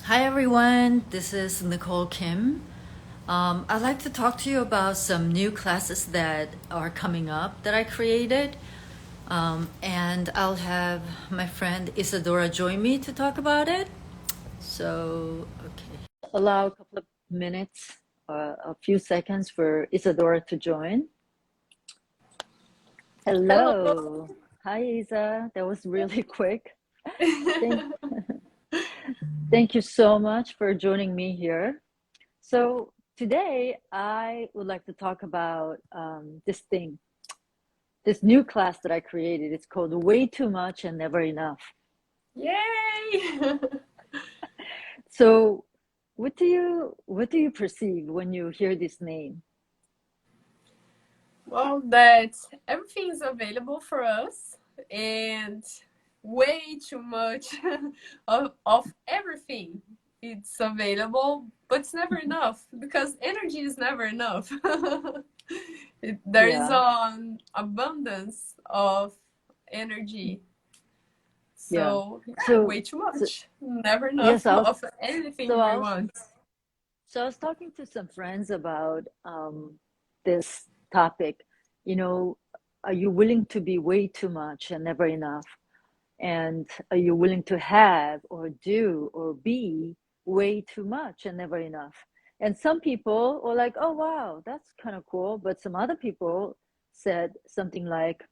Hi everyone, this is Nicole Kim. I'd like to talk to you about some new classes that are coming up that I created. And I'll have my friend Isadora join me to talk about it. So, okay. Allow a couple of minutes, a few seconds for Isadora to join. Hello. Hello. Hi, Isa. That was really quick. Thank, thank you so much for joining me here. So today I would like to talk about this new class that I created. It's called Way Too Much and Never Enough. Yay! So what do you perceive when you hear this name? Well, that everything is available for us and way too much of everything. It's available, but it's never enough because energy is never enough. There is Yeah, an abundance of energy. yeah. So, yeah, So way too so much. Never yes, enough I was of anything so I we was want. so I was talking to some friends about this topic. You know, are you willing to be way too much and never enough? And are you willing to have or do or be way too much and never enough? And some people were like, oh, wow, that's kind of cool. But some other people said something like,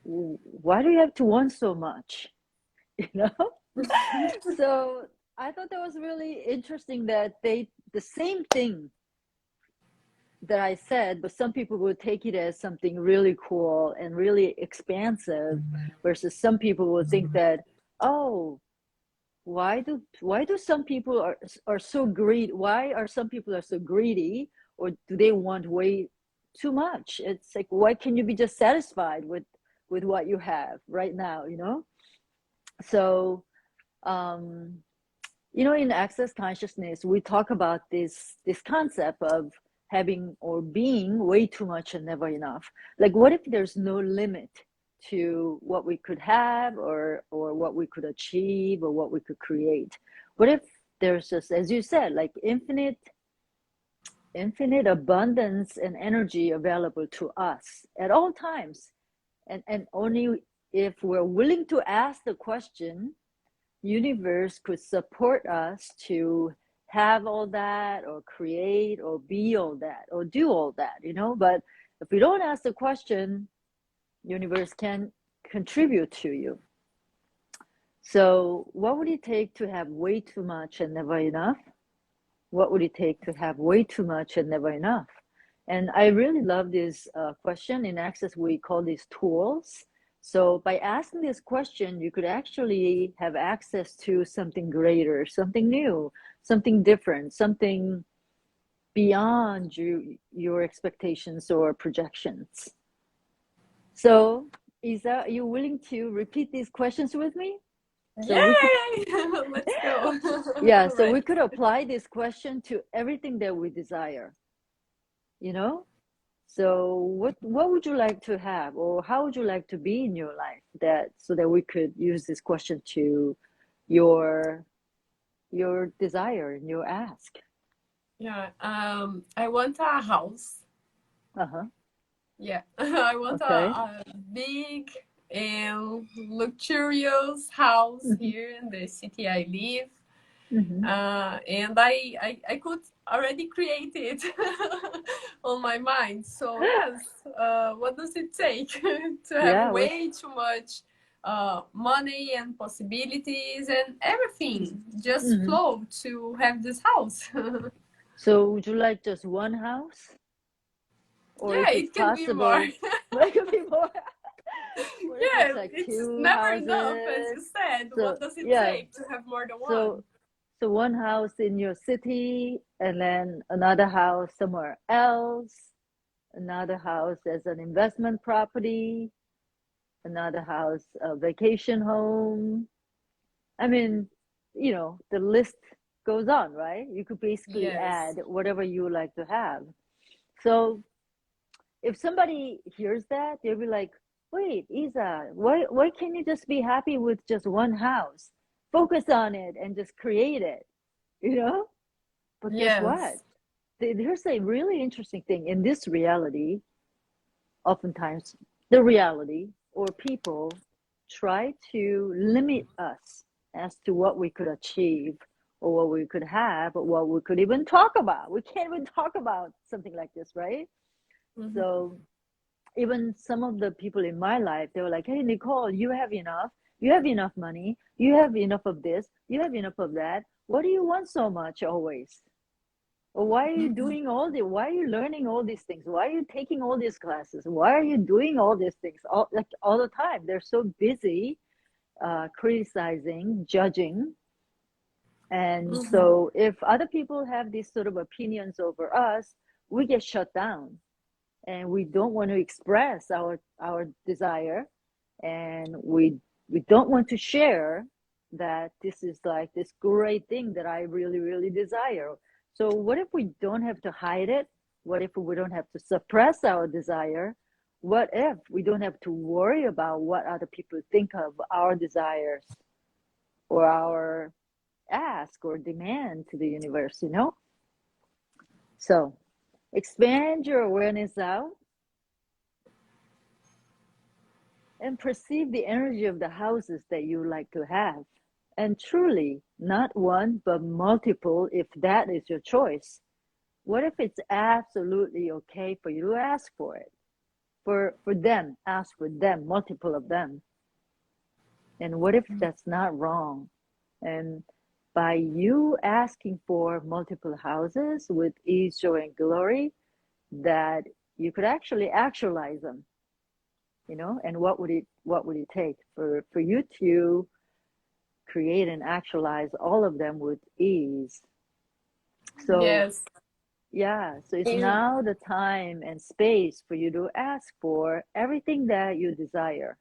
why do you have to want so much? You know? So I thought that was really interesting that the same thing that I said, but some people would take it as something really cool and really expansive, versus some people would think that, oh, why do some people are so greedy? Why are some people are so greedy, or do they want way too much? It's like, why can you be just satisfied with what you have right now, you know? So um in access consciousness we talk about this concept of having or being way too much and never enough. Like, what if there's no limit to what we could have, or what we could achieve, or what we could create? What if there's just, as you said, like infinite abundance and energy available to us at all times, and only if we're willing to ask the question, universe could support us to have all that, or create, or be all that, or do all that, but if we don't ask the question, universe can contribute to you. So what would it take to have way too much and never enough? What would it take to have way too much and never enough? And I really love this question. In Access, we call these tools. So by asking this question, you could actually have access to something greater, something new, something different, something beyond your expectations or projections. So, Isa, are you willing to repeat these questions with me? So we could, Yay! Let's go. yeah, so we Right. could apply this question to everything that we desire, you know? So what would you like to have, or how would you like to be in your life, that so that we could use this question to your your desire and your ask? Yeah. I want a house. Uh-huh. Yeah. I want Okay. a big and luxurious house Mm-hmm. here in the city I live. Mm-hmm. And I could already create it on my mind. So yes, what does it take to have Yeah, what way too much money and possibilities and everything just mm-hmm. flow to have this house? So would you like just one house, or Yeah, if it's it can be more. possible, like a bit more? What if it's Yeah, like it's two never enough, as houses? you said. So What does it yeah, take to have more than so one? so one house in your city, and then another house somewhere else, another house as an investment property, another house a vacation home. I mean, the list goes on, right? You could basically Yes. add whatever you like to have. So if somebody hears that, they'll be like, wait, Isa, why can't you just be happy with just one house? focus on it and just create it, you know? But guess what? Yes. Here's a really interesting thing. In this reality, oftentimes the reality or people try to limit us as to what we could achieve or what we could have or what we could even talk about. We can't even talk about something like this, right? Mhm. So even some of the people in my life, they were like, hey, Nicole, you have enough. You have enough money. You have enough of this. You have enough of that. What do you want so much always? Or why are you Mhm. doing all the, why are you learning all these things? Why are you taking all these classes? Why are you doing all these things all the time? They're so busy criticizing, judging. And Mhm. so if other people have these sort of opinions over us, we get shut down and we don't want to express our desire, and we don't want to share that this is like this great thing that I really really desire. So what if we don't have to hide it? What if we don't have to suppress our desire? What if we don't have to worry about what other people think of our desires or our ask or demand to the universe, you know? So expand your awareness out and perceive the energy of the houses that you like to have. And truly, not one, but multiple if that is your choice. What if it's absolutely okay for you to ask for it? For them, ask for them, multiple of them. And what if that's not wrong? And by you asking for multiple houses with ease, joy, and glory, that you could actually actualize them, you know? And what would it take for you to create and actualize all of them with ease? So Yes. yeah, so it's And now the time and space for you to ask for everything that you desire.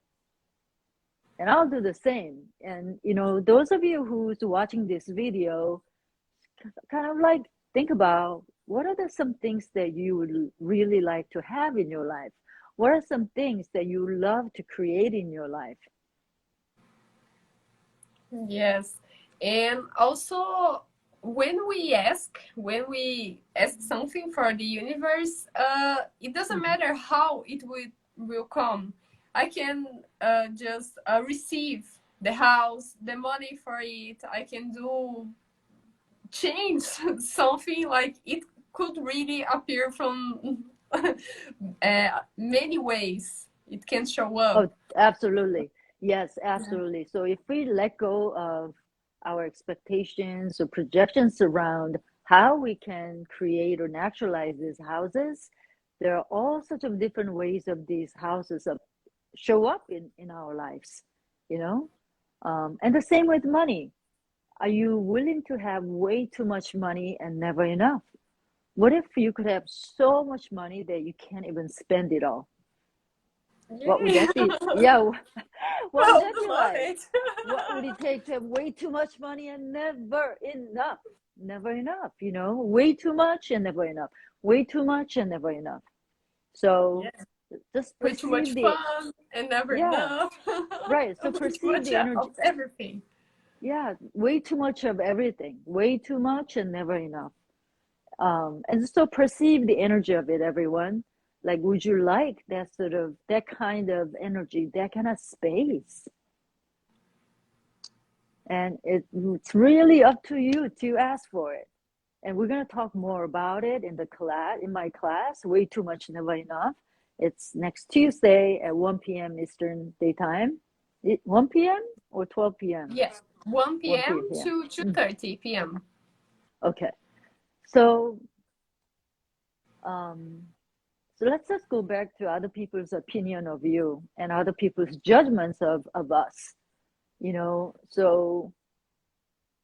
And I'll do the same. And you know, those of you who's watching this video, kind of like think about what are some things that you would really like to have in your life? What are some things that you love to create in your life? yes. And also when we ask something for the universe, it doesn't Mhm. matter how it will come. I can just receive the house, the money for it. I can do change something like it could really appear from many ways. It can show up. Oh, absolutely. Yes, Yeah. absolutely. So if we let go of our expectations or projections around how we can create or naturalize these houses, there are all sorts of different ways of these houses of show up in our lives, you know? And the same with money. Are you willing to have way too much money and never enough? What if you could have so much money that you can't even spend it all? What would Yay! that be? Yeah, what would I that be love like? it. What would it take to have way too much money and never enough? Never enough, you know? Way too much and never enough. Way too much and never enough. So Yes. just Way too much perceive the, fun and never yeah, enough. right. So Way too perceive much the energy. of everything. Yeah, way too much of everything. Way too much and never enough. And so perceive the energy of it, everyone. Like, would you like that sort of, that kind of energy, that kind of space? And it's really up to you to ask for it. And we're going to talk more about it in the class, in my class, Way Too Much, Never Enough. It's next Tuesday at 1 p.m. Eastern Daytime. 1 p.m. or 12 p.m.? Yes. 1 1 p.m. p.m. to Mm, 2:30 p.m. okay. So, um, so let's just go back to other people's opinion of you and other people's judgments of us, you know. So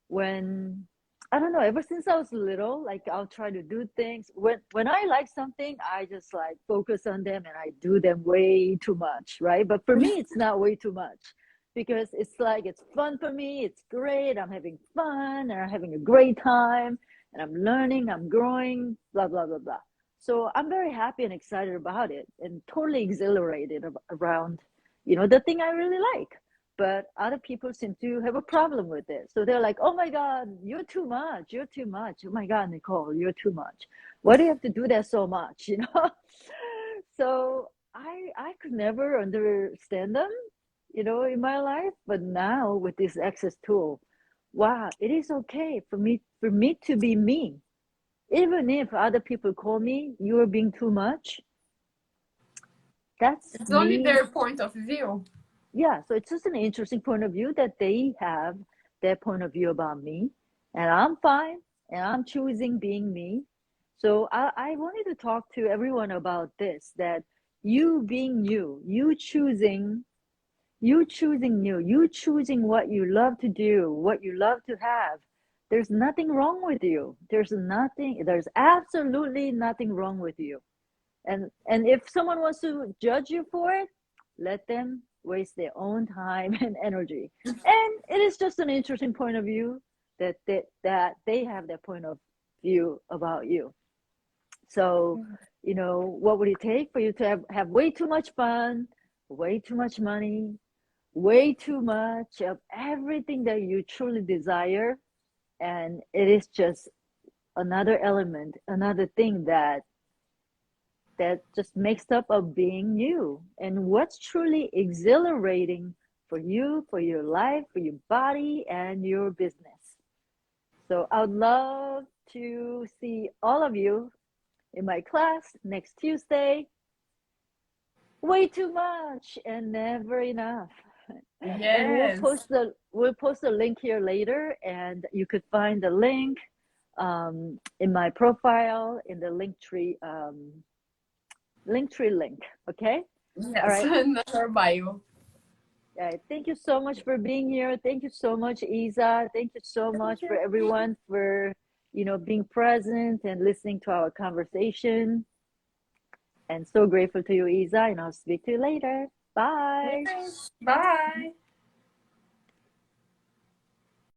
when I don't know, ever since I was little, like I'll try to do things. When I like something, I just like focus on them and I do them way too much, right? But for me, it's not way too much because it's like it's fun for me, it's great, I'm having fun and I'm having a great time and I'm learning, I'm growing, blah blah blah blah. So I'm very happy and excited about it and totally exhilarated around, you know, the thing I really like. but other people seem to have a problem with it. So they're like, oh my God, you're too much. You're too much. Oh my God, Nicole, you're too much. Why do you have to do that so much? You know? So I could never understand them, you know, in my life. But now with this access tool, wow, it is okay for me to be me. Even if other people call me, you're being too much, that's It's only me. their point of view. Yeah, so it's just an interesting point of view that they have their point of view about me, and I'm fine, and I'm choosing being me. So I wanted to talk to everyone about this, that you being you choosing new, you choosing what you love to do, what you love to have. There's nothing wrong with you. There's absolutely nothing wrong with you. And if someone wants to judge you for it, let them waste their own time and energy. And it is just an interesting point of view that they have their point of view about you. So, you know, what would it take for you to have way too much fun, way too much money, way too much of everything that you truly desire? And it is just another element, another thing that just makes up of being you, and what's truly exhilarating for you, for your life, for your body, and your business. So I'd love to see all of you in my class next Tuesday. Way too much and never enough. And Yes. we'll post the link here later, and you could find the link in my profile in the Linktree link. Okay. All Yes. right. Another bio. All right. Thank you so much for being here. Thank you so much, Isa. Thank you so Thank much for you. everyone for, you know, being present and listening to our conversation. And so grateful to you, Isa. And I'll speak to you later. Bye. Yes. Bye.